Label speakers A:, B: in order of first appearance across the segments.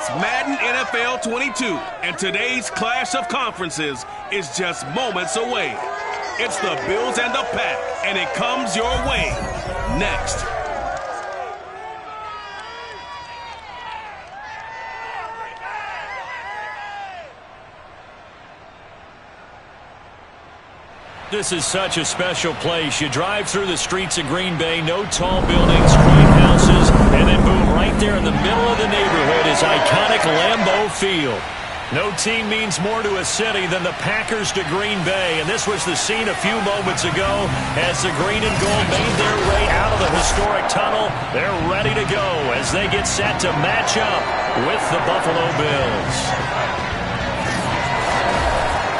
A: It's Madden NFL 22, and today's clash of conferences is just moments away. It's the Bills and the Pack, and it comes your way next.
B: This is such a special place. You drive through the streets of Green Bay, no tall buildings, crane houses, and then boom, right there in the middle of the neighborhood is iconic Lambeau Field. No team means more to a city than the Packers to Green Bay, and this was the scene a few moments ago as the green and gold made their way out of the historic tunnel. They're ready to go as they get set to match up with the Buffalo Bills.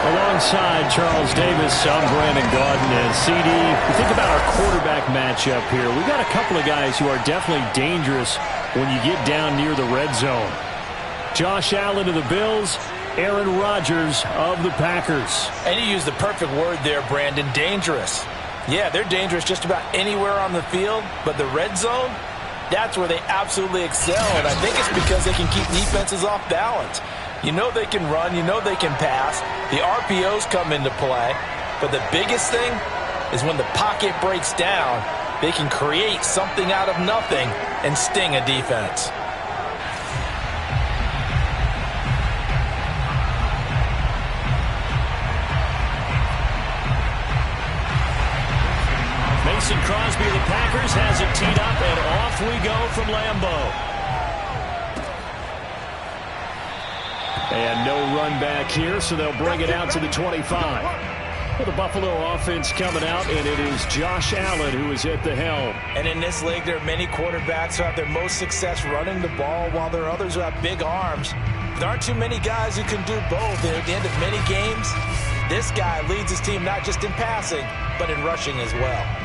B: Alongside Charles Davis, I'm Brandon Gaudin, and CD, we think about our quarterback matchup here. We got a couple of guys who are definitely dangerous when you get down near the red zone. Josh Allen of the Bills, Aaron Rodgers of the Packers.
C: And you used the perfect word there, Brandon, dangerous. Yeah, they're dangerous just about anywhere on the field, but the red zone, that's where they absolutely excel, and I think it's because they can keep defenses off balance. You know they can run, you know they can pass. The RPOs come into play. But the biggest thing is when the pocket breaks down, they can create something out of nothing and sting a defense.
B: Mason Crosby of the Packers has it teed up, and off we go from Lambeau. And no run back here, so they'll bring it out to the 25. Well, the Buffalo offense coming out, and it is Josh Allen who is at the helm.
C: And in this league, there are many quarterbacks who have their most success running the ball, while there are others who have big arms. There aren't too many guys who can do both. And at the end of many games, this guy leads his team not just in passing, but in rushing as well.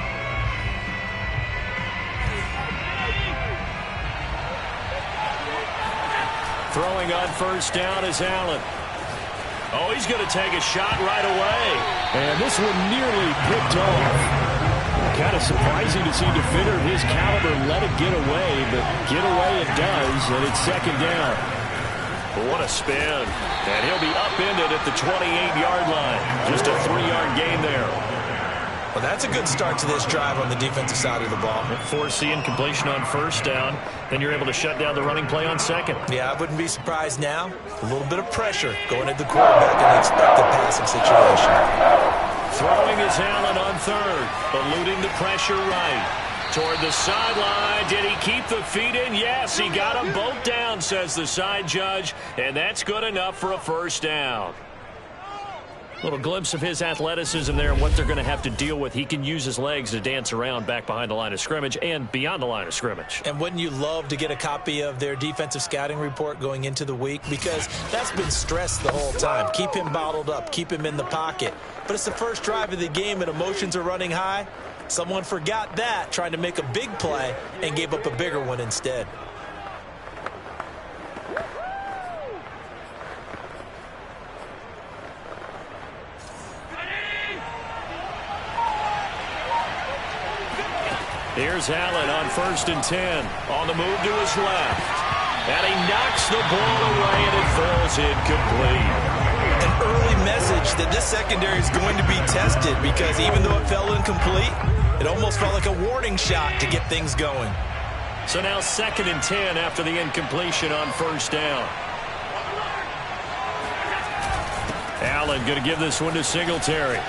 B: Throwing on first down is Allen. Oh, he's going to take a shot right away. And this one nearly picked off. Kind of surprising to see a defender of his caliber let it get away, but get away it does, and it's second down. What a spin. And he'll be upended at the 28-yard line. Just a 3-yard gain there.
C: Well, that's a good start to this drive on the defensive side of the ball.
B: Force incompletion on first down. Then you're able to shut down the running play on second.
C: Yeah, I wouldn't be surprised now. A little bit of pressure going at the quarterback in the expected passing situation.
B: Throwing is Allen on third, eluding the pressure right. Toward the sideline. Did he keep the feet in? Yes, he got them both down, says the side judge. And that's good enough for a first down. Little glimpse of his athleticism there and what they're going to have to deal with. He can use his legs to dance around back behind the line of scrimmage and beyond the line of scrimmage.
C: And wouldn't you love to get a copy of their defensive scouting report going into the week? Because that's been stressed the whole time. Keep him bottled up. Keep him in the pocket. But it's the first drive of the game and emotions are running high. Someone forgot that, trying to make a big play, and gave up a bigger one instead.
B: Here's Allen on 1st and 10. On the move to his left. And he knocks the ball away, and it falls incomplete.
C: An early message that this secondary is going to be tested, because even though it fell incomplete, it almost felt like a warning shot to get things going.
B: So now 2nd and 10 after the incompletion on first down. Allen going to give this one to Singletary.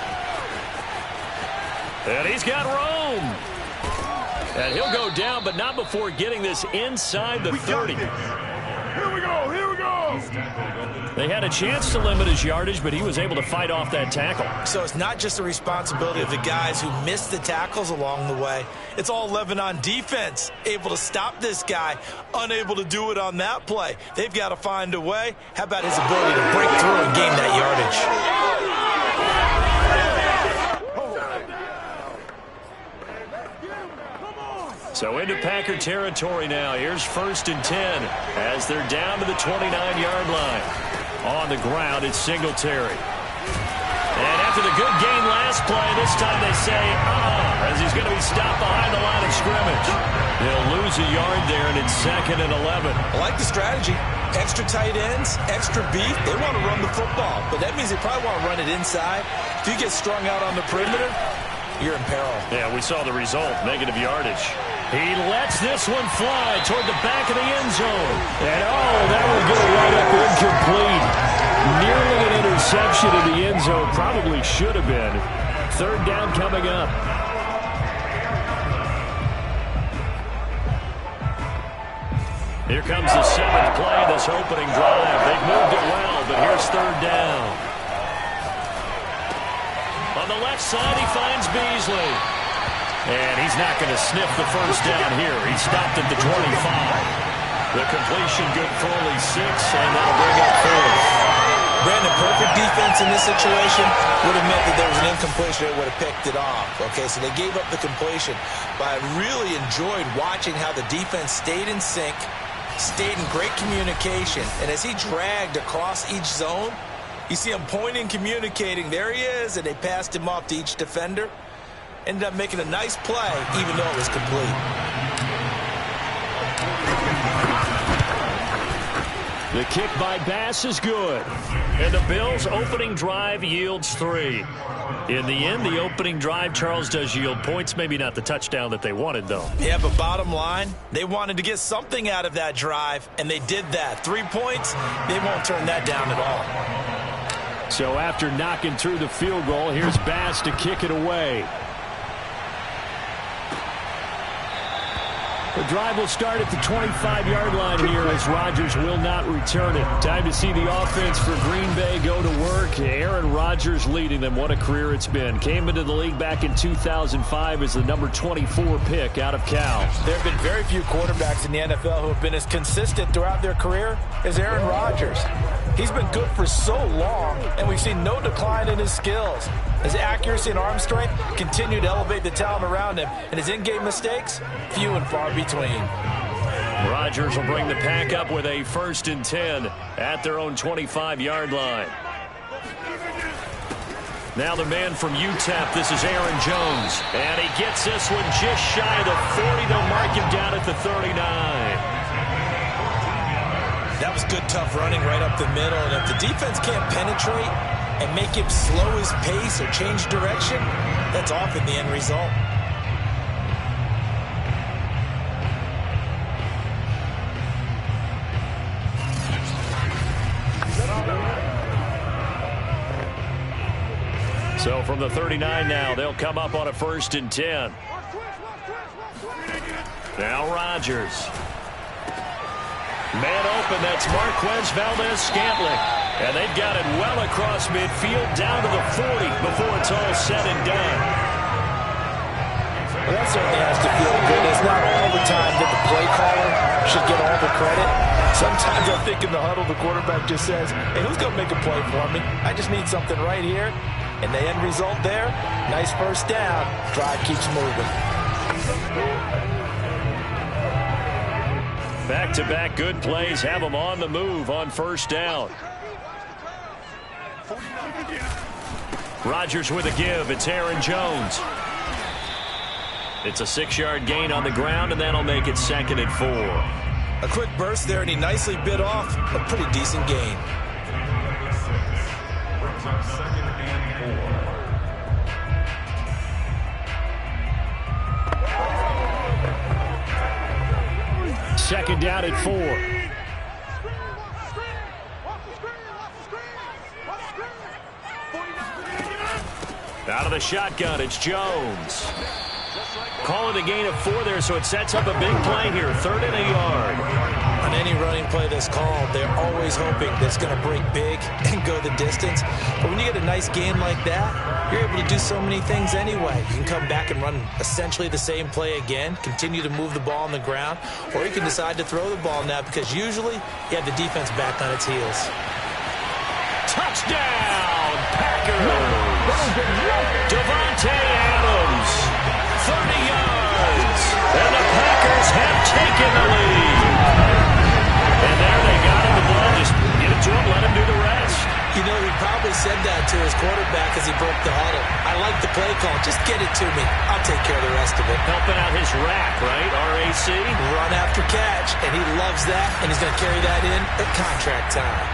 B: And he's got Rome. And he'll go down, but not before getting this inside the 30.
D: Here we go, here we go.
B: They had a chance to limit his yardage, but he was able to fight off that tackle.
C: So it's not just the responsibility of the guys who missed the tackles along the way. It's all 11 on defense, able to stop this guy, unable to do it on that play. They've got to find a way. How about his ability to break through and gain that yardage?
B: So into Packer territory now. Here's 1st and 10 as they're down to the 29-yard line. On the ground, it's Singletary. And After the good gain last play, this time they say, as he's going to be stopped behind the line of scrimmage. They'll lose a yard there, and it's 2nd and 11.
C: I like the strategy. Extra tight ends, extra beef. They want to run the football, but that means they probably want to run it inside. If you get strung out on the perimeter, you're in peril.
B: Yeah, we saw the result, negative yardage. He lets this one fly toward the back of the end zone. And, that will go right up incomplete. Nearly an interception in the end zone. Probably should have been. 3rd down coming up. Here comes the 7th play of this opening drive. They've moved it well, but here's 3rd down. On the left side, he finds Beasley. And he's not going to sniff the first down here. He stopped at the 25. The completion good for only 6, and that'll bring up 4th.
C: Brandon, perfect defense in this situation would have meant that there was an incompletion. They would have picked it off. Okay, so they gave up the completion. But I really enjoyed watching how the defense stayed in sync, stayed in great communication. And as he dragged across each zone, you see him pointing, communicating. There he is, and they passed him off to each defender. Ended up making a nice play, even though it was complete.
B: The kick by Bass is good. And the Bills' opening drive yields 3. In the end, the opening drive, Charles, does yield points. Maybe not the touchdown that they wanted, though.
C: Yeah, but bottom line, they wanted to get something out of that drive, and they did that. 3 points, they won't turn that down at all.
B: So after knocking through the field goal, here's Bass to kick it away. The drive will start at the 25-yard line here as Rodgers will not return it. Time to see the offense for Green Bay go to work. Aaron Rodgers leading them. What a career it's been. Came into the league back in 2005 as the number 24 pick out of Cal.
C: There have been very few quarterbacks in the NFL who have been as consistent throughout their career as Aaron Rodgers. He's been good for so long, and we've seen no decline in his skills. His accuracy and arm strength continue to elevate the talent around him, and his in-game mistakes, few and far between.
B: Rodgers will bring the pack up with a 1st and 10 at their own 25-yard line. Now the man from UTEP, this is Aaron Jones. And he gets this one just shy of the 40. They'll mark him down at the 39.
C: That was good, tough running right up the middle. And if the defense can't penetrate and make him slow his pace or change direction, that's often the end result.
B: So from the 39 now, they'll come up on a 1st and 10. Now Rodgers. Man open, that's Marquez Valdez-Scantling. And they've got it well across midfield, down to the 40 before it's all said and done.
C: Well, that certainly has to feel good. It's not all the time that the play caller should get all the credit. Sometimes I think in the huddle, the quarterback just says, hey, who's going to make a play for me? I just need something right here. And the end result there, nice 1st down. Drive keeps moving.
B: Back-to-back good plays have them on the move on 1st down. Rodgers with a give. It's Aaron Jones. It's a 6-yard gain on the ground, and that'll make it 2nd and 4.
C: A quick burst there, and he nicely bit off a pretty decent gain.
B: Second down at 4. Out of the shotgun, it's Jones. Calling a gain of 4 there, so it sets up a big play here. 3rd and a yard.
C: On any running play that's called, they're always hoping that it's going to break big and go the distance. But when you get a nice gain like that, you're able to do so many things anyway. You can come back and run essentially the same play again, continue to move the ball on the ground, or you can decide to throw the ball now because usually you have the defense back on its heels.
B: Touchdown, Packers! Devontae Adams, 30 yards, and the Packers have taken the lead. And there they got him the ball. Just get it to him, let him do the rest.
C: You know, he probably said that to his quarterback as he broke the huddle. I like the play call. Just get it to me. I'll take care of the rest of it.
B: Helping out his rack, right? RAC?
C: Run after catch, and he loves that, and he's going to carry that in at contract time.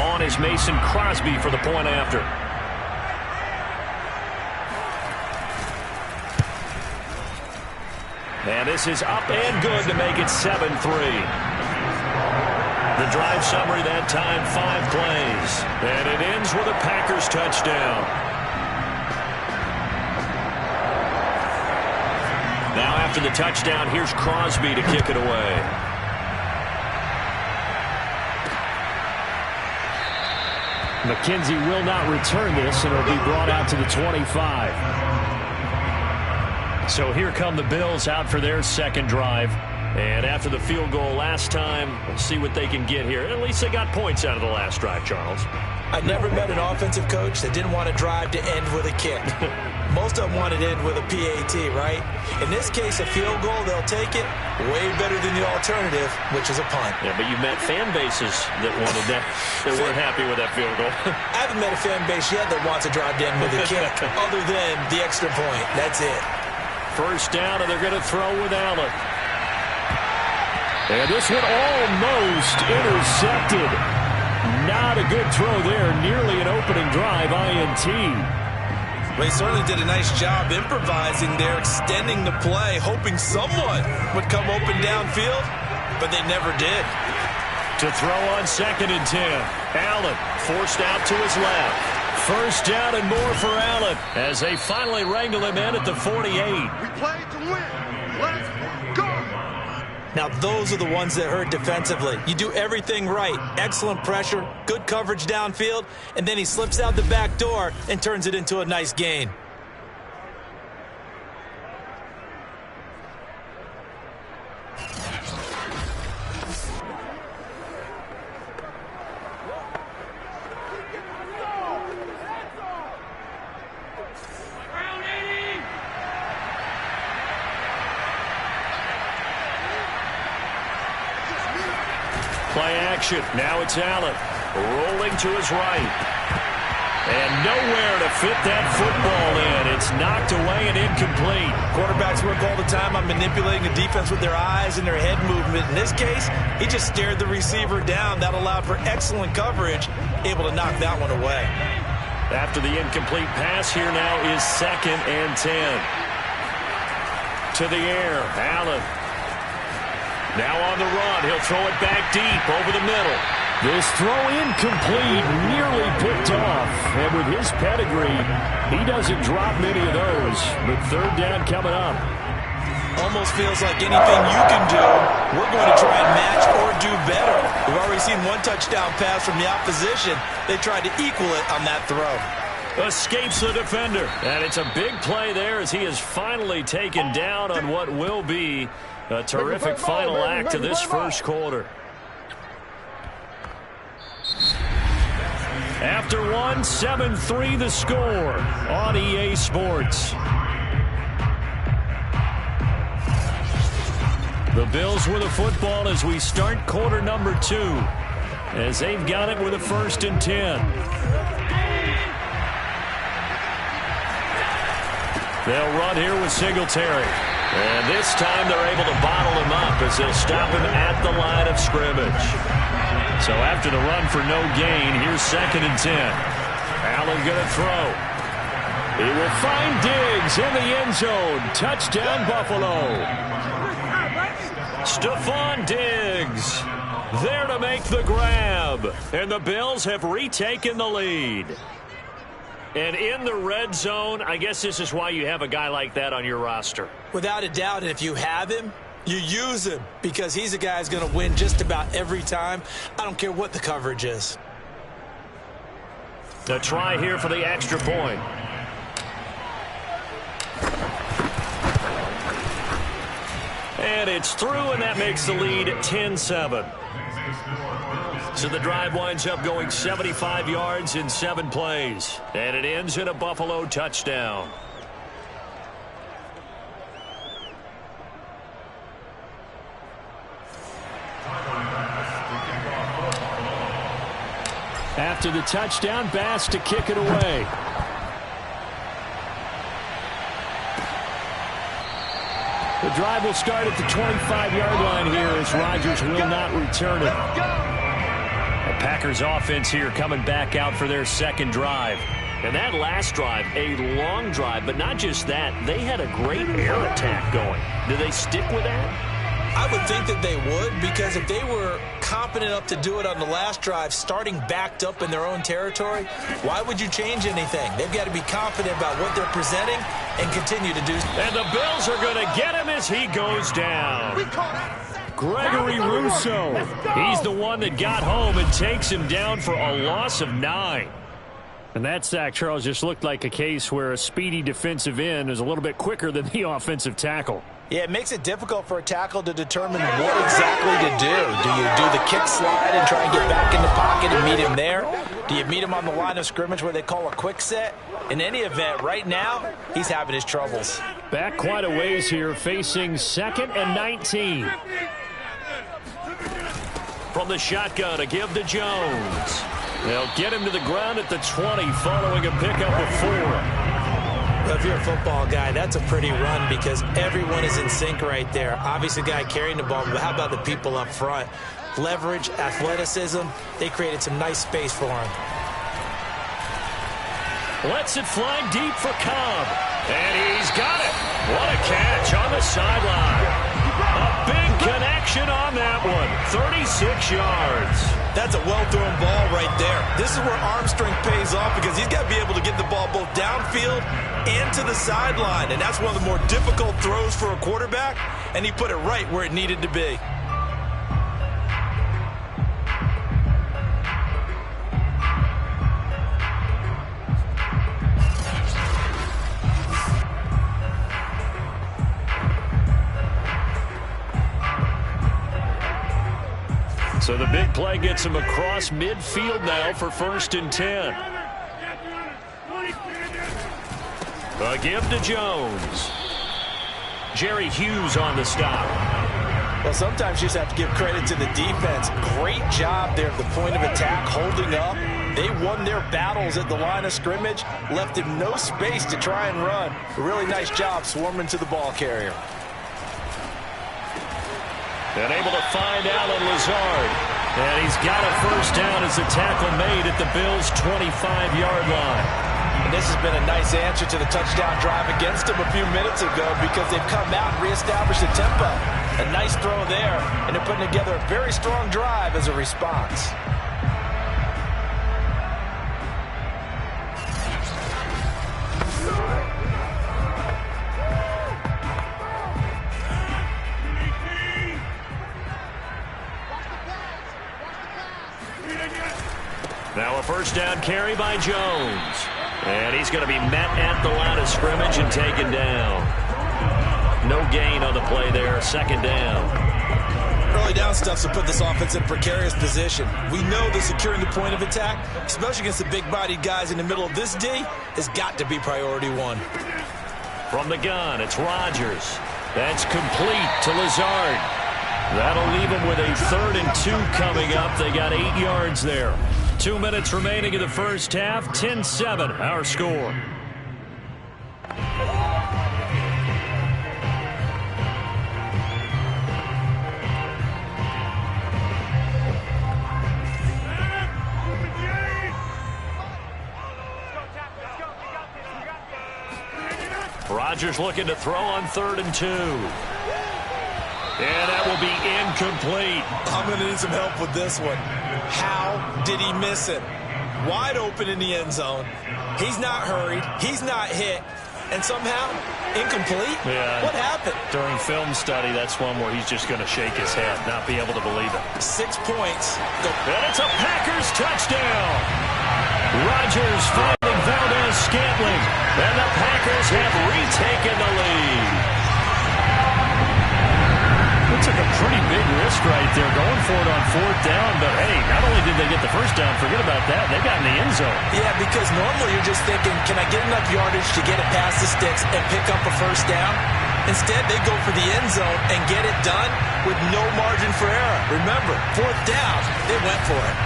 B: On is Mason Crosby for the point after. And this is up and good to make it 7-3. The drive summary that time, 5 plays. And it ends with a Packers touchdown. Now after the touchdown, here's Crosby to kick it away. McKenzie will not return this, and it'll be brought out to the 25. So here come the Bills out for their second drive. And after the field goal last time, we'll see what they can get here. At least they got points out of the last drive, Charles.
C: I never met an offensive coach that didn't want to drive to end with a kick. Most of them wanted to end with a PAT, right? In this case, a field goal, they'll take it. Way better than the alternative, which is a punt.
B: Yeah, but you met fan bases that wanted that, that weren't happy with that field goal.
C: I haven't met a fan base yet that wants to drive to end with a kick, other than the extra point. That's it.
B: First down, and they're going to throw with Allen. And this one almost intercepted. Not a good throw there. Nearly an opening drive, INT.
C: Well, he certainly did a nice job improvising there, extending the play, hoping someone would come open downfield, but they never did.
B: To throw on 2nd and 10. Allen forced out to his left. First down and more for Allen as they finally wrangle him in at the 48.
D: We play to win. Let's go.
C: Now, those are the ones that hurt defensively. You do everything right. Excellent pressure, good coverage downfield, and then he slips out the back door and turns it into a nice gain.
B: Play action. Now it's Allen. Rolling to his right. And nowhere to fit that football in. It's knocked away and incomplete.
C: Quarterbacks work all the time on manipulating the defense with their eyes and their head movement. In this case, he just stared the receiver down. That allowed for excellent coverage, able to knock that one away.
B: After the incomplete pass, here now is 2nd and 10. To the air, Allen. Now on the run, he'll throw it back deep over the middle.
E: This throw incomplete, nearly picked off. And with his pedigree, he doesn't drop many of those. But 3rd down coming up.
C: Almost feels like anything you can do, we're going to try and match or do better. We've already seen one touchdown pass from the opposition. They tried to equal it on that throw.
B: Escapes the defender. And it's a big play there as he is finally taken down on what will be a terrific final act of this first quarter. After one, 7-3 the score on EA Sports. The Bills with the football as we start quarter number 2. As they've got it with a 1st and 10. They'll run here with Singletary. And this time they're able to bottle him up as they'll stop him at the line of scrimmage. So after the run for no gain, here's 2nd and 10. Allen going to throw. He will find Diggs in the end zone. Touchdown, Buffalo. Stephon Diggs there to make the grab. And the Bills have retaken the lead. And in the red zone, I guess this is why you have a guy like that on your roster.
C: Without a doubt, and if you have him, you use him because he's a guy who's going to win just about every time. I don't care what the coverage is.
B: The try here for the extra point. And it's through, and that makes the lead 10-7. So the drive winds up going 75 yards in 7 plays. And it ends in a Buffalo touchdown.
E: After the touchdown, Bass to kick it away. The drive will start at the 25-yard line here as Rodgers will not return it. The Packers offense here coming back out for their second drive. And that last drive, a long drive, but not just that. They had a great air attack going. Do they stick with that?
C: I would think that they would, because if they were confident enough to do it on the last drive, starting backed up in their own territory, why would you change anything? They've got to be confident about what they're presenting and continue to do.
B: And the Bills are going to get him as he goes down.
E: Gregory Rousseau.
B: He's the one that got home and takes him down for a loss of 9.
E: And that sack, Charles, just looked like a case where a speedy defensive end is a little bit quicker than the offensive tackle.
C: Yeah, it makes it difficult for a tackle to determine what exactly to do. Do you do the kick slide and try and get back in the pocket and meet him there? Do you meet him on the line of scrimmage where they call a quick set? In any event, right now, he's having his troubles.
E: Back quite a ways here, facing 2nd and 19.
B: From the shotgun, a give to Jones. They'll get him to the ground at the 20 following a pickup of 4.
C: If you're a football guy, that's a pretty run because everyone is in sync right there. Obviously, the guy carrying the ball, but how about the people up front? Leverage, athleticism, they created some nice space for him.
B: Lets it fly deep for Cobb. And he's got it. What a catch on the sideline. A big connection on that one. 36 yards.
C: That's a well-thrown ball right there. This is where arm strength pays off because he's got to be able to get the ball both downfield and to the sideline. And that's one of the more difficult throws for a quarterback, and he put it right where it needed to be.
B: So the big play gets him across midfield now for 1st and 10. A give to Jones. Jerry Hughes on the stop.
C: Well, sometimes you just have to give credit to the defense. Great job there at the point of attack, holding up. They won their battles at the line of scrimmage, left him no space to try and run. A really nice job swarming to the ball carrier.
B: And able to find Allen Lazard. And he's got a first down as the tackle made at the Bills' 25-yard line.
C: And this has been a nice answer to the touchdown drive against them a few minutes ago because they've come out and reestablished the tempo. A nice throw there, and they're putting together a very strong drive as a response.
B: Now a first down carry by Jones. And he's going to be met at the line of scrimmage and taken down. No gain on the play there. 2nd down.
C: Early down stuff to put this offense in a precarious position. We know that securing the point of attack, especially against the big-bodied guys in the middle of this D, has got to be priority 1.
B: From the gun, it's Rodgers. That's complete to Lazard. That'll leave them with a 3rd and 2 coming up. They got 8 yards there. 2 minutes remaining in the first half. 10-7, our score. Rodgers looking to throw on 3rd and 2. And that will be incomplete.
C: I'm going to need some help with this one. How did he miss it? Wide open in the end zone. He's not hurried. He's not hit. And somehow, incomplete?
B: Yeah.
C: What happened?
B: During film study, that's one where he's just going to shake his head, not be able to believe it.
C: 6 points.
B: And it's a Packers touchdown. Rodgers finding Valdez-Scantling. And the Packers have retaken the lead. They took a pretty big risk right there going for it on 4th down. But, hey, not only did they get the first down, forget about that, they got in the end zone.
C: Yeah, because normally you're just thinking, can I get enough yardage to get it past the sticks and pick up a first down? Instead, they go for the end zone and get it done with no margin for error. Remember, 4th down, they went for it.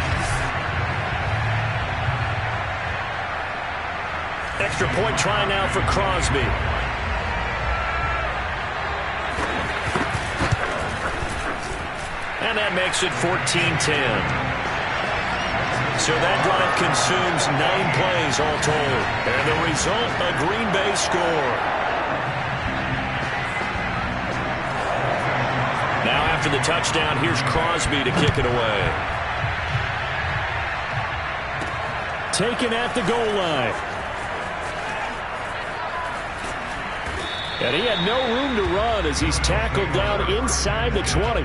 E: Extra point try now for Crosby. And that makes it 14-10. So that drive consumes 9 plays all told. And the result, a Green Bay score. Now after the touchdown, here's Crosby to kick it away. Taken at the goal line. And he had no room to run as he's tackled down inside the 20.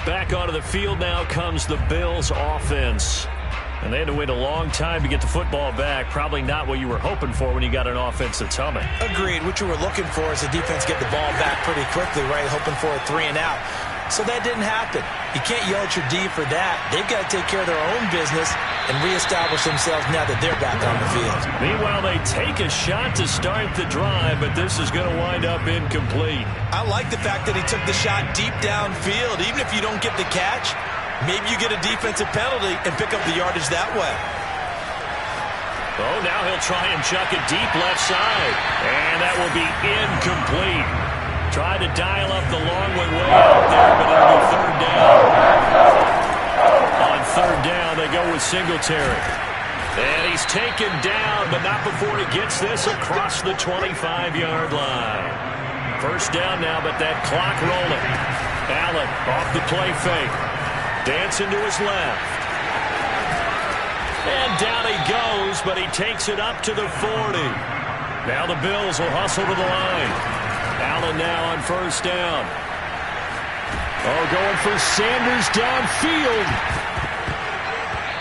E: Back onto the field now comes the Bills offense. And they had to wait a long time to get the football back. Probably not what you were hoping for when you got an offense that's humming.
C: Agreed. What you were looking for is the defense get the ball back pretty quickly, right? Hoping for a 3 and out. So that didn't happen. You can't yell at your D for that. They've got to take care of their own business and reestablish themselves now that they're back on the field.
E: Meanwhile, they take a shot to start the drive, but this is going to wind up incomplete.
C: I like the fact that he took the shot deep downfield. Even if you don't get the catch, maybe you get a defensive penalty and pick up the yardage that way.
E: Oh, now he'll try and chuck it deep left side. And that will be incomplete. Tried to dial up the long one way out there, but it'll be third down. On third down, they go with Singletary. And he's taken down, but not before he gets this across the 25-yard line. First down now, but that clock rolling. Allen off the play fake. Dancing to his left. And down he goes, but he takes it up to the 40. Now the Bills will hustle to the line. Allen now on first down. Oh, going for Sanders downfield.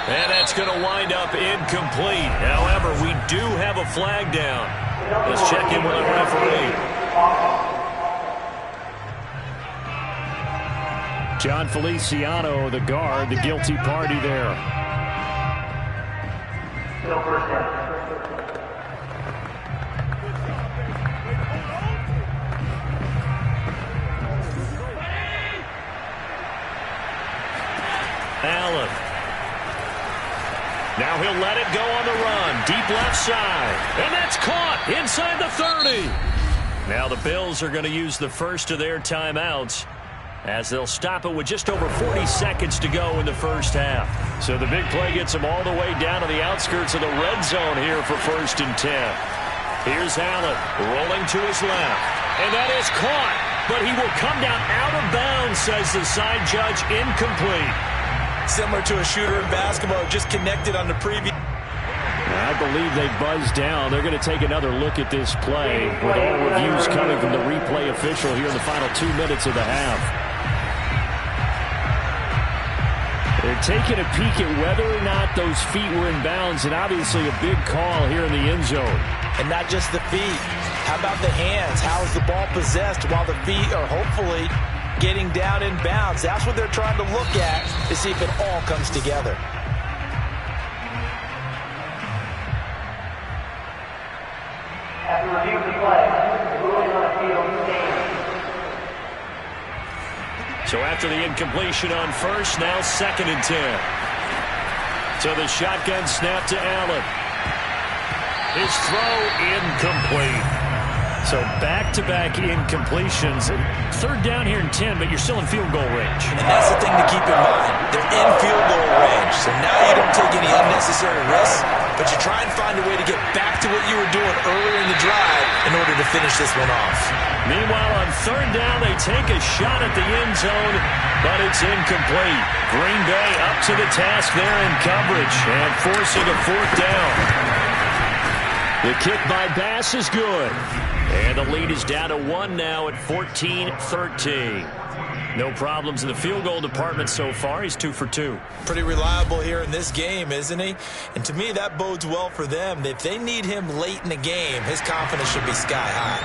E: And that's going to wind up incomplete. However, we do have a flag down. Let's check in with the referee. John Feliciano, the guard, the guilty party there.
F: No first down.
E: Allen. Now he'll let it go on the run. Deep left side. And that's caught inside the 30. Now the Bills are going to use the first of their timeouts as they'll stop it with just over 40 seconds to go in the first half. So the big play gets them all the way down to the outskirts of the red zone here for 1st and 10. Here's Allen rolling to his left. And that is caught. But he will come down out of bounds, says the side judge. Incomplete.
C: Similar to a shooter in basketball, just connected on the previous.
E: I believe they buzzed down. They're going to take another look at this play with all reviews coming from the replay official here in the final 2 minutes of the half. They're taking a peek at whether or not those feet were in bounds, and obviously a big call here in the end zone.
C: And not just the feet. How about the hands? How is the ball possessed while the feet are hopefully getting down in bounds? That's what they're trying to look at to see if it all comes together.
F: After review of the play, the ruling on the field stands.
E: So after the incompletion on first, now 2nd and 10. So the shotgun snap to Allen. His throw incomplete. So back-to-back incompletions. Third down here in 10, but you're still in field goal range.
C: And that's the thing to keep in mind. They're in field goal range. So now you don't take any unnecessary risks, but you try and find a way to get back to what you were doing earlier in the drive in order to finish this one off.
E: Meanwhile, on third down, they take a shot at the end zone, but it's incomplete. Green Bay up to the task there in coverage and forcing a 4th down. The kick by Bass is good. And the lead is down to 1 now at 14-13. No problems in the field goal department so far. He's 2 for 2.
C: Pretty reliable here in this game, isn't he? And to me, that bodes well for them. If they need him late in the game, his confidence should be sky high.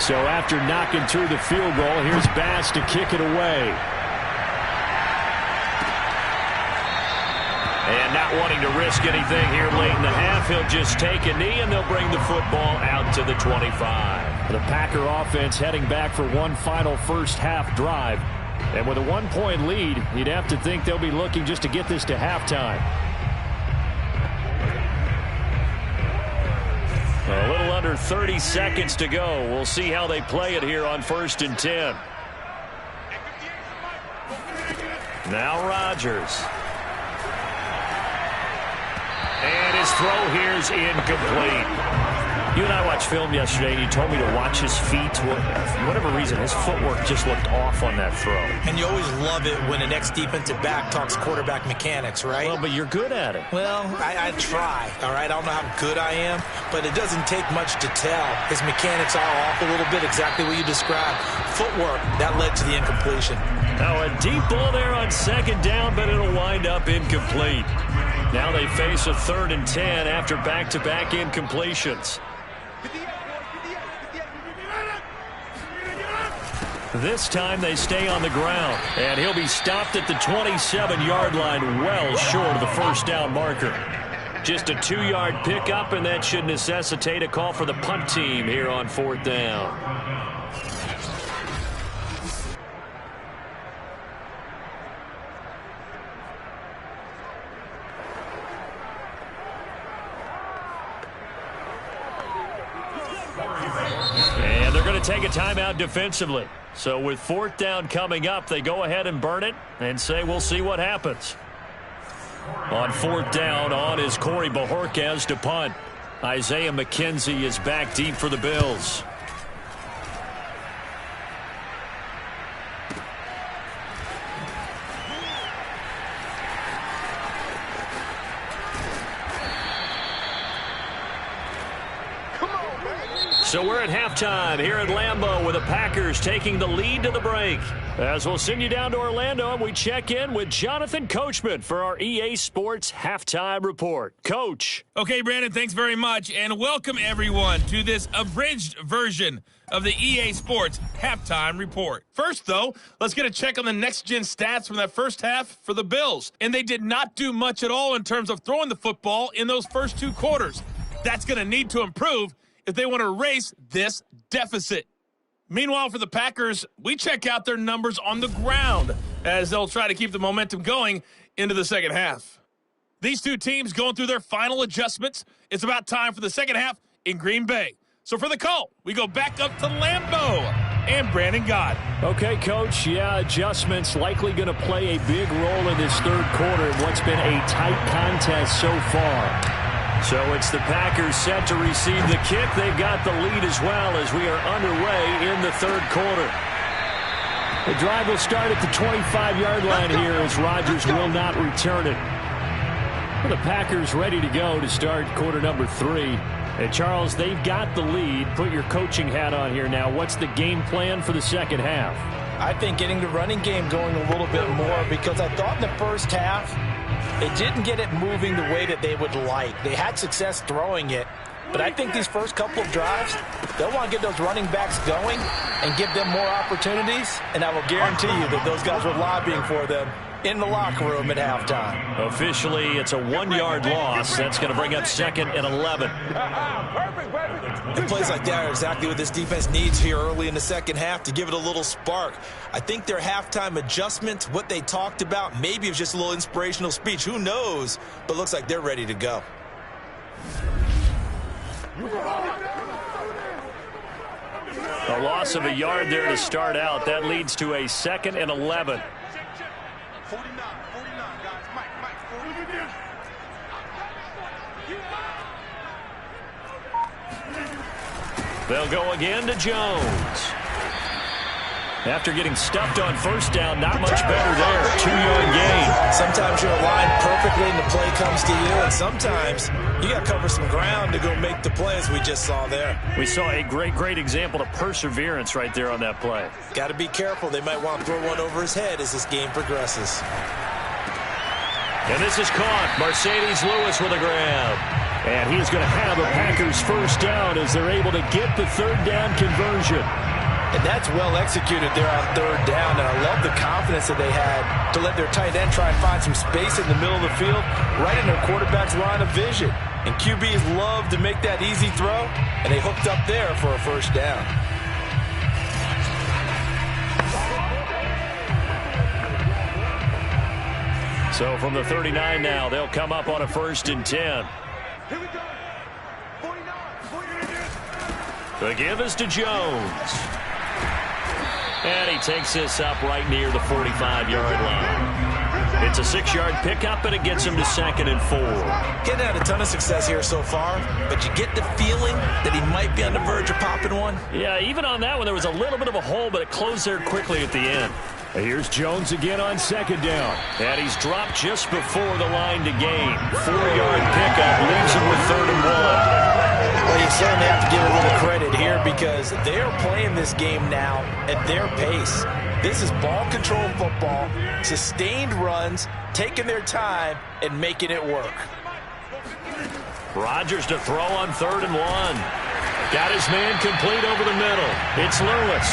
E: So after knocking through the field goal, here's Bass to kick it away. And not wanting to risk anything here late in the half, he'll just take a knee and they'll bring the football out to the 25. The Packer offense heading back for one final first half drive And with a 1-point lead, you'd have to think they'll be looking just to get this to halftime. A little under 30 seconds to go. We'll see how they play it here on 1st and 10. Now Rodgers. And his throw here is incomplete. You and I watched film yesterday, and you told me to watch his feet. For whatever reason, his footwork just looked off on that throw.
C: And you always love it when an ex-defensive back talks quarterback mechanics, right?
E: Well, but you're good at it.
C: Well, I try, all right? I don't know how good I am, but it doesn't take much to tell. His mechanics are off a little bit, exactly what you described. Footwork, that led to the incompletion.
E: Now a deep ball there on 2nd down, but it'll wind up incomplete. Now they face a 3rd and 10 after back-to-back incompletions. This time they stay on the ground, and he'll be stopped at the 27-yard line, well short of the 1st down marker. Just a 2-yard pickup, and that should necessitate a call for the punt team here on 4th down. And they're going to take a timeout defensively. So with 4th down coming up, they go ahead and burn it and say we'll see what happens. On 4th down, on is Corey Bajorquez to punt. Isaiah McKenzie is back deep for the Bills. So we're at halftime here at Lambeau with the Packers taking the lead to the break. As we'll send you down to Orlando, and we check in with Jonathan Coachman for our EA Sports Halftime Report. Coach.
G: Okay, Brandon, thanks very much, and welcome everyone to this abridged version of the EA Sports Halftime Report. First, though, let's get a check on the next-gen stats from that first half for the Bills. And they did not do much at all in terms of throwing the football in those first 2 quarters. That's going to need to improve if they want to erase this deficit. Meanwhile, for the Packers, we check out their numbers on the ground as they'll try to keep the momentum going into the second half. These 2 teams going through their final adjustments. It's about time for the second half in Green Bay. So for the call, we go back up to Lambeau and Brandon Gott.
E: Okay, Coach, adjustments likely going to play a big role in this 3rd quarter in what's been a tight contest so far. So it's the Packers set to receive the kick. They've got the lead as well as we are underway in the 3rd quarter. The drive will start at the 25-yard line here as Rodgers will not return it. Well, the Packers ready to go to start quarter number 3. And Charles, they've got the lead. Put your coaching hat on here now. What's the game plan for the second half?
C: I think getting the running game going a little bit more, because I thought in the first half they didn't get it moving the way that they would like. They had success throwing it, but I think these first couple of drives, they'll want to get those running backs going and give them more opportunities, and I will guarantee you that those guys were lobbying for them in the locker room at halftime.
E: Officially, it's a 1-yard loss. That's going to bring up 2nd and 11.
C: And plays like that are exactly what this defense needs here early in the second half to give it a little spark. I think their halftime adjustment, what they talked about, maybe it was just a little inspirational speech. Who knows? But looks like they're ready to go.
E: A loss of a yard there to start out. That leads to a 2nd and 11.
D: 49, guys. Mike, 49.
E: They'll go again to Jones. After getting stuffed on 1st down, not much better there. 2-yard gain.
C: Sometimes you're aligned perfectly and the play comes to you, and sometimes you got to cover some ground to go make the play, as we just saw there.
E: We saw a great example of perseverance right there on that play.
C: Got to be careful. They might want to throw one over his head as this game progresses.
E: And this is caught. Mercedes Lewis with a grab. And he's going to have a Packers 1st down as they're able to get the 3rd down conversion.
C: And that's well executed there on 3rd down. And I love the confidence that they had to let their tight end try and find some space in the middle of the field, right in their quarterback's line of vision. And QBs love to make that easy throw, and they hooked up there for a 1st down.
E: So from the 39 now, they'll come up on a 1st and 10.
D: Here we go. 49.
E: The give is to Jones. And he takes this up right near the 45-yard line. It's a 6-yard pickup, and it gets him to 2nd and 4.
C: Getting had a ton of success here so far, but you get the feeling that he might be on the verge of popping one.
E: Yeah, even on that one, there was a little bit of a hole, but it closed there quickly at the end. Here's Jones again on 2nd down. And he's dropped just before the line to gain. 4-yard pickup leaves him with 3rd and 1.
C: Well, you certainly have to give a little credit here because they're playing this game now at their pace. This is ball control football, sustained runs, taking their time, and making it work.
E: Rodgers to throw on 3rd and 1. Got his man complete over the middle. It's Lewis.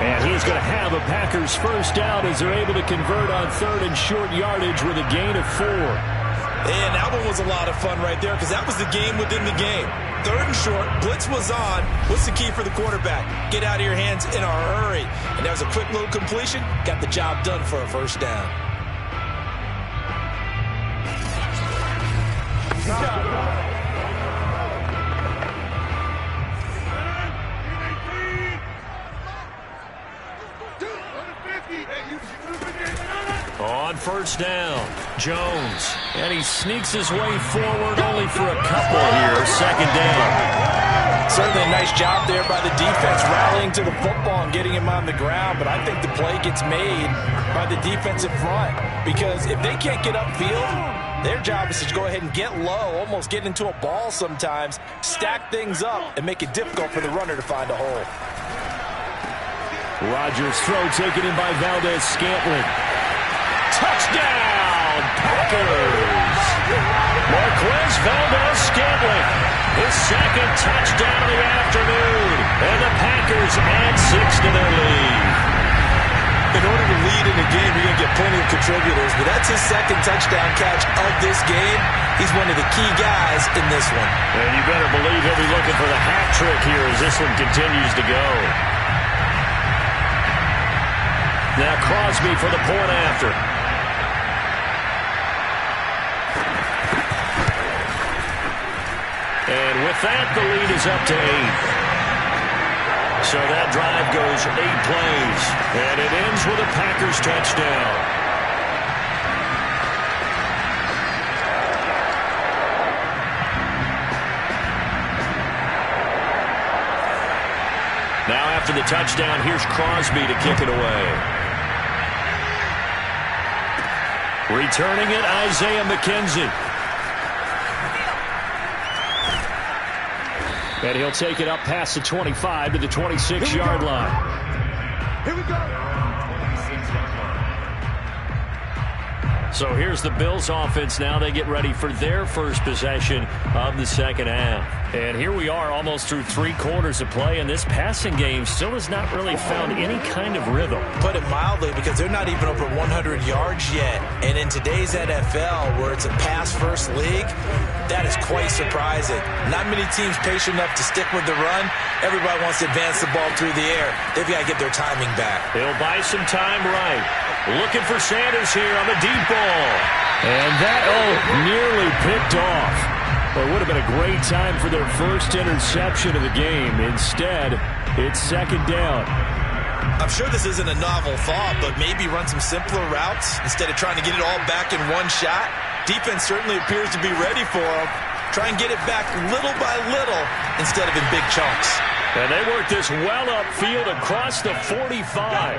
E: And he's going to have a Packers first down as they're able to convert on 3rd and short yardage with a gain of 4.
C: And that one was a lot of fun right there because that was the game within the game. 3rd and short, blitz was on. What's the key for the quarterback? Get out of your hands in a hurry. And that was a quick little completion. Got the job done for a first down.
E: On 1st down, Jones. And he sneaks his way forward only for a couple here. 2nd down.
C: Certainly a nice job there by the defense rallying to the football and getting him on the ground. But I think the play gets made by the defensive front. Because if they can't get upfield, their job is to go ahead and get low, almost get into a ball sometimes, stack things up, and make it difficult for the runner to find a hole.
E: Rodgers' throw taken in by Valdez-Scantling. Touchdown, Packers! Marquez Valdez-Scantling, his 2nd touchdown of the afternoon. And the Packers add 6 to their lead.
C: In order to lead in a game, you're going to get plenty of contributors, but that's his 2nd touchdown catch of this game. He's one of the key guys in this one.
E: And you better believe he'll be looking for the hat trick here as this one continues to go. Now Crosby for the point after. And with that, the lead is up to 8. So that drive goes 8 plays. And it ends with a Packers touchdown. Now after the touchdown, here's Crosby to kick it away. Returning it, Isaiah McKenzie. And he'll take it up past the 25 to the 26-yard line.
D: Here we go.
E: So here's the Bills offense now. They get ready for their first possession of the 2nd half. And here we are almost through 3 quarters of play, and this passing game still has not really found any kind of rhythm.
C: Put it mildly, because they're not even over 100 yards yet. And in today's NFL, where it's a pass-first league, that is quite surprising. Not many teams patient enough to stick with the run. Everybody wants to advance the ball through the air. They've got to get their timing back.
E: He'll buy some time right. Looking for Sanders here on the deep ball. And that, nearly picked off. Well, it would have been a great time for their first interception of the game. Instead, it's 2nd down.
C: I'm sure this isn't a novel thought, but maybe run some simpler routes instead of trying to get it all back in one shot. Defense certainly appears to be ready for them. Try and get it back little by little instead of in big chunks.
E: And they work this well upfield across the 45.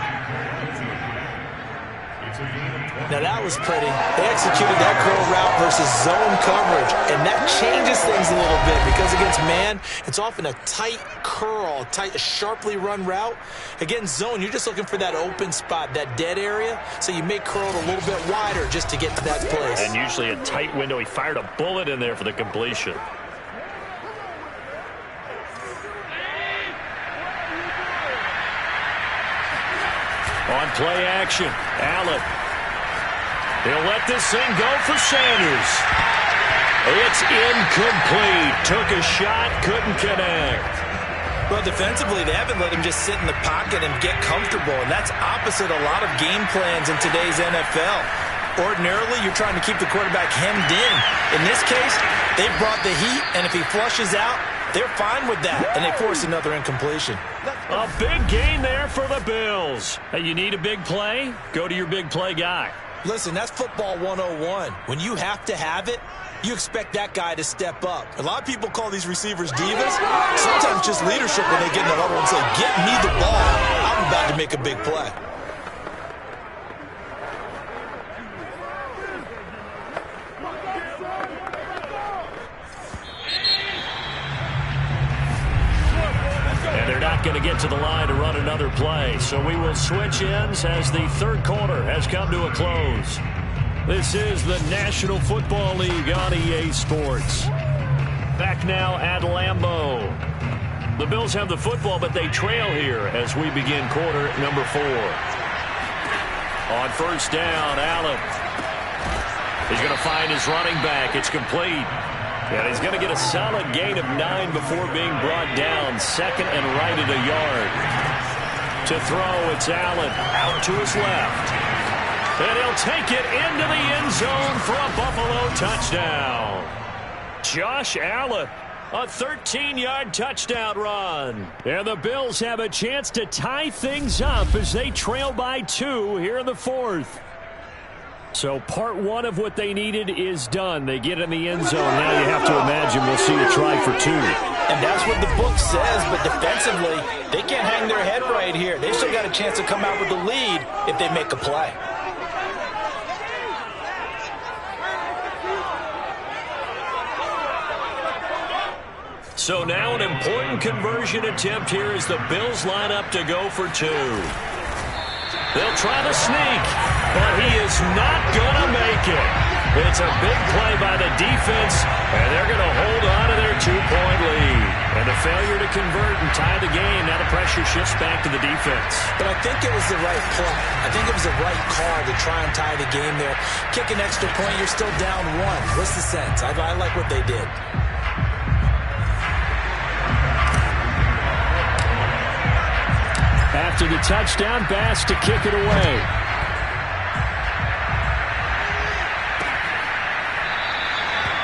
C: Now that was pretty. They executed that curl route versus zone coverage, and that changes things a little bit because against man, it's often a tight curl, a sharply run route. Against zone, you're just looking for that open spot, that dead area, so you may curl it a little bit wider just to get to that place.
E: And usually a tight window. He fired a bullet in there for the completion. On play action, Allen. He'll let this thing go for Sanders. It's incomplete. Took a shot, couldn't connect.
C: Well, defensively, they haven't let him just sit in the pocket and get comfortable, and that's opposite a lot of game plans in today's NFL. Ordinarily, you're trying to keep the quarterback hemmed in. In this case, they brought the heat, and if he flushes out, they're fine with that, and they force another incompletion.
E: A big gain there for the Bills. Hey, you need a big play? Go to your big play guy.
C: Listen, that's football 101. When you have to have it, you expect that guy to step up. A lot of people call these receivers divas. Sometimes just leadership when they get in the huddle and say, get me the ball. I'm about to make a big play.
E: And they're not going to get to the line to run another play. So we will switch ends as the third quarter has come to a close. This is the National Football League on EA Sports. Back now at Lambeau. The Bills have the football, but they trail here as we begin quarter number 4. On first down, Allen. He's going to find his running back. It's complete. And he's going to get a solid gain of 9 before being brought down. Second and right at a yard. To throw, it's Allen out to his left. And he'll take it into the end zone for a Buffalo touchdown. Josh Allen, a 13-yard touchdown run. And the Bills have a chance to tie things up as they trail by 2 here in the fourth. So part 1 of what they needed is done. They get in the end zone. Now you have to imagine we'll see a try for 2.
C: And that's what the book says, but defensively, they can't hang their head right here. They've still got a chance to come out with the lead if they make a play.
E: So now an important conversion attempt here as the Bills line up to go for 2. They'll try to sneak, but he is not going to make it. It's a big play by the defense, and they're going to hold on to their 2-point lead. And the failure to convert and tie the game, now the pressure shifts back to the defense.
C: But I think it was the right play. I think it was the right call to try and tie the game there. Kick an extra point, you're still down 1. What's the sense? I like what they did.
E: After the touchdown, Bass to kick it away.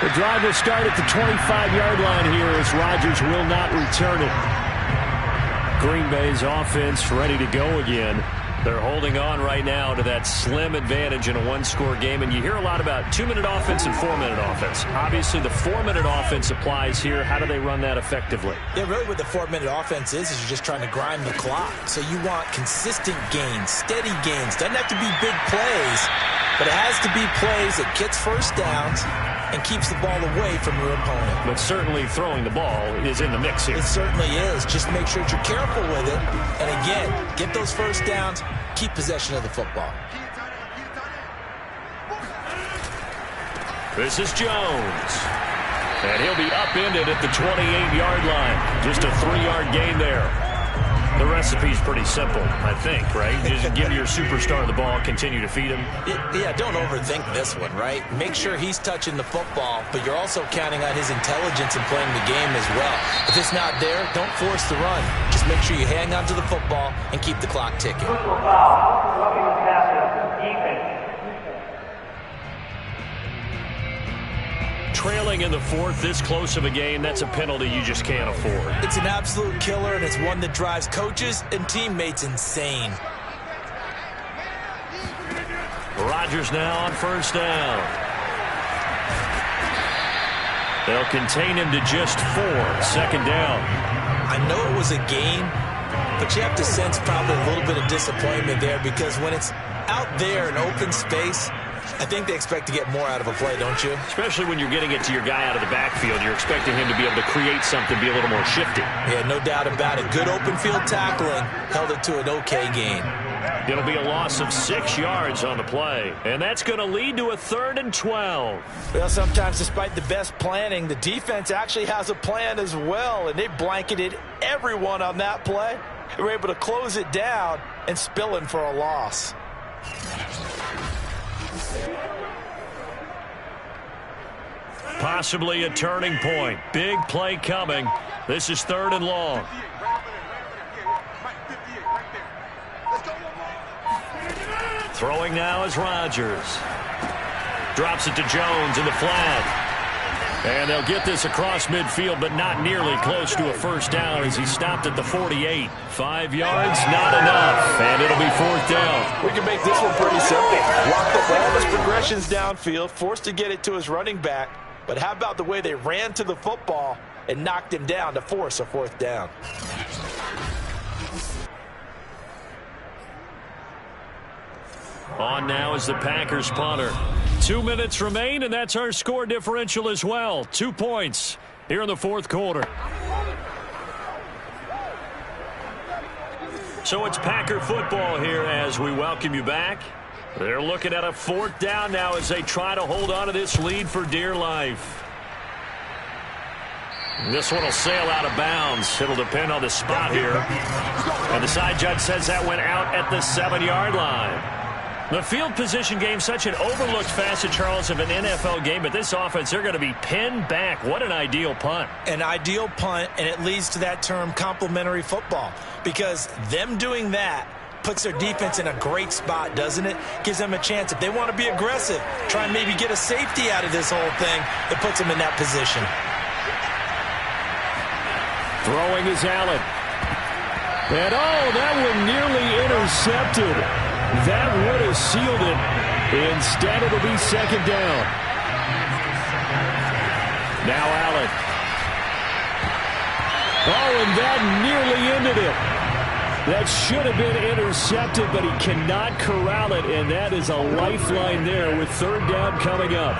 E: The drive will start at the 25-yard line here as Rodgers will not return it. Green Bay's offense ready to go again. They're holding on right now to that slim advantage in a one-score game. And you hear a lot about 2-minute offense and 4-minute offense. Obviously, the 4-minute offense applies here. How do they run that effectively?
C: Yeah, really what the 4-minute offense is you're just trying to grind the clock. So you want consistent gains, steady gains. Doesn't have to be big plays, but it has to be plays that gets first downs and keeps the ball away from your opponent.
E: But certainly throwing the ball is in the mix here.
C: It certainly is. Just make sure that you're careful with it. And again, get those first downs, keep possession of the football.
E: This is Jones. And he'll be upended at the 28-yard line. Just a 3-yard gain there. The recipe's pretty simple, I think, right? Just give your superstar the ball, continue to feed him.
C: Yeah, don't overthink this one, right? Make sure he's touching the football, but you're also counting on his intelligence in playing the game as well. If it's not there, don't force the run. Just make sure you hang on to the football and keep the clock ticking.
F: Personal foul, roughing the passer, defense.
E: Trailing in the fourth, this close of a game, that's a penalty you just can't afford.
C: It's an absolute killer, and it's one that drives coaches and teammates insane.
E: Rodgers now on first down. They'll contain him to just 4. Second down.
C: I know it was a gain, but you have to sense probably a little bit of disappointment there because when it's out there in open space, I think they expect to get more out of a play, don't you?
E: Especially when you're getting it to your guy out of the backfield. You're expecting him to be able to create something, be a little more shifty.
C: Yeah, no doubt about it. Good open field tackling. Held it to an okay gain.
E: It'll be a loss of 6 yards on the play. And that's going to lead to a 3rd and 12.
C: Well, sometimes despite the best planning, the defense actually has a plan as well. And they blanketed everyone on that play. They were able to close it down and spill in for a loss.
E: Possibly a turning point. Big play coming. This is 3rd and long. Throwing now is Rodgers.
B: Drops it to Jones in the flat. And they'll get this across midfield, but not nearly close to a first down as he stopped at the 48. 5 yards, not enough, and it'll be fourth down.
C: We can make this one pretty simple. Walk the ball as progressions downfield, forced to get it to his running back. But how about the way they ran to the football and knocked him down to force a fourth down?
B: On now is the Packers punter. 2 minutes remain, and that's our score differential as well. 2 points here in the fourth quarter. So it's Packer football here as we welcome you back. They're looking at a fourth down now as they try to hold on to this lead for dear life. This one will sail out of bounds. It'll depend on the spot here. And the side judge says that went out at the 7-yard line. The field position game, such an overlooked facet, Charles, of an NFL game, but this offense, they're going to be pinned back. What an ideal punt.
C: An ideal punt, and it leads to that term complementary football, because them doing that puts their defense in a great spot, doesn't it? Gives them a chance. If they want to be aggressive, try and maybe get a safety out of this whole thing, it puts them in that position.
E: Throwing is Allen. And that one nearly intercepted. That would have sealed it. Instead, it'll be second down. Now Allen. And that nearly ended it. That should have been intercepted, but he cannot corral it, and that is a lifeline there with third down coming up.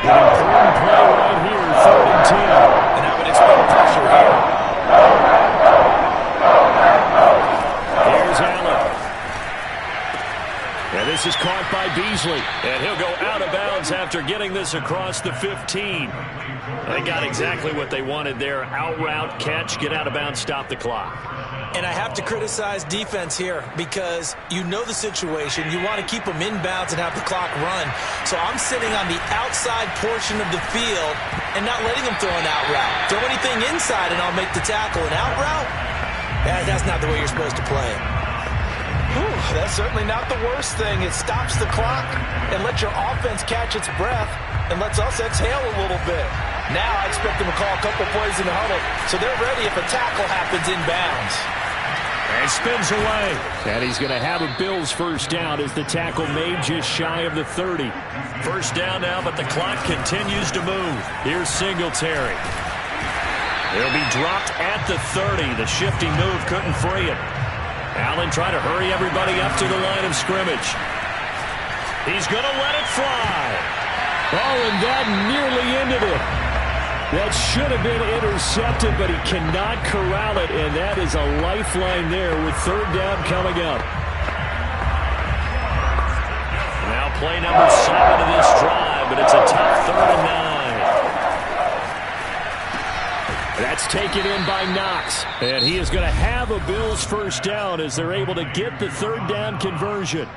E: An important play right here, 3rd and 10.
C: And I would expect pressure here.
E: Here's Allen. And this is caught by Beasley.
B: And he'll go out of bounds after getting this across the 15. They got exactly what they wanted there. Out route, catch, get out of bounds, stop the clock.
C: And I have to criticize defense here because you know the situation. You want to keep them inbounds and have the clock run. So I'm sitting on the outside portion of the field and not letting them throw an out route. Throw anything inside and I'll make the tackle. An out route? That's not the way you're supposed to play it. Whew, that's certainly not the worst thing. It stops the clock and lets your offense catch its breath and lets us exhale a little bit. Now I expect them to call a couple plays in the huddle so they're ready if a tackle happens inbounds.
E: And spins away. And he's going to have a Bills first down as the tackle made just shy of the 30.
B: First down now, but the clock continues to move. Here's Singletary. He'll be dropped at the 30. The shifty move couldn't free him. Allen trying to hurry everybody up to the line of scrimmage. He's going to let it fly.
E: And that nearly ended it. That should have been intercepted, but he cannot corral it, and that is a lifeline there with third down coming up.
B: Now play number 7 of this drive, but it's a tough 3rd and 9.
E: That's taken in by Knox, and he is going to have a Bills first down as they're able to get the third down conversion.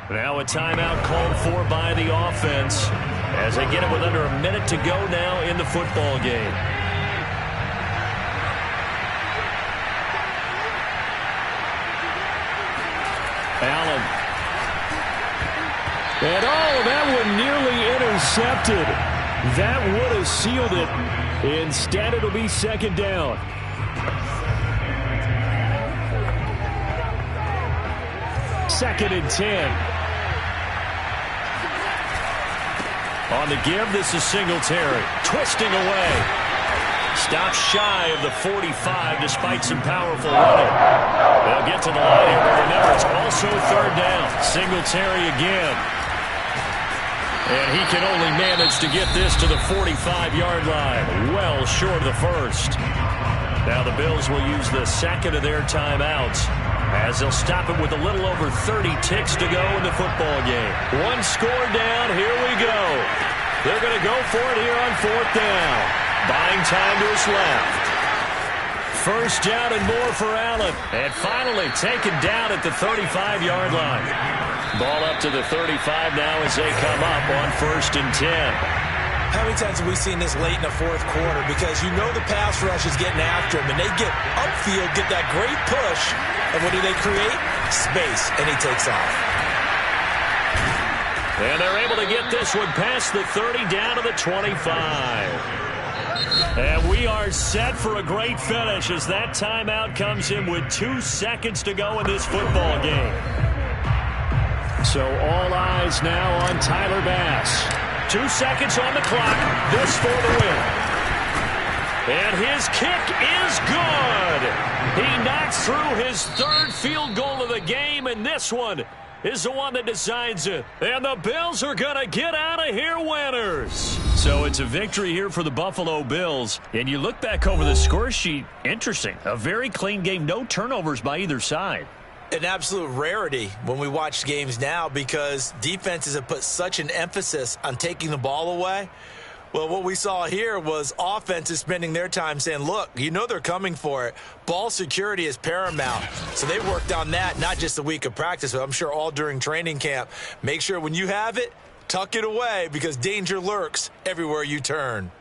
B: Now a timeout called for by the offense as they get it with under a minute to go now in the football game.
E: Allen. And that one nearly intercepted. That would have sealed it. Instead, it'll be second down. Second and 10.
B: On the give, this is Singletary. Twisting away. Stops shy of the 45 despite some powerful running. They'll get to the line here, but remember, it's also third down. Singletary again. And he can only manage to get this to the 45-yard line. Well short of the first. Now the Bills will use the second of their timeouts as they'll stop it with a little over 30 ticks to go in the football game. One score down. Here we go. They're going to go for it here on fourth down. Buying time to his left. First down and more for Allen. And finally taken down at the 35-yard line. Ball up to the 35 now as they come up on 1st and 10.
C: How many times have we seen this late in the fourth quarter? Because you know the pass rush is getting after him, and they get upfield, get that great push, and what do they create? Space, and he takes off.
B: And they're able to get this one past the 30 down to the 25. And we are set for a great finish as that timeout comes in with 2 seconds to go in this football game. So all eyes now on Tyler Bass. 2 seconds on the clock. This for the win. And his kick is good. He knocks through his 3rd field goal of the game, and this one is the one that decides it. And the Bills are going to get out of here winners. So it's a victory here for the Buffalo Bills. And you look back over the score sheet, interesting. A very clean game, no turnovers by either side.
C: An absolute rarity when we watch games now because defenses have put such an emphasis on taking the ball away. Well, what we saw here was offenses spending their time saying, look, you know they're coming for it. Ball security is paramount. So they worked on that not just a week of practice, but I'm sure all during training camp. Make sure when you have it, tuck it away because danger lurks everywhere you turn.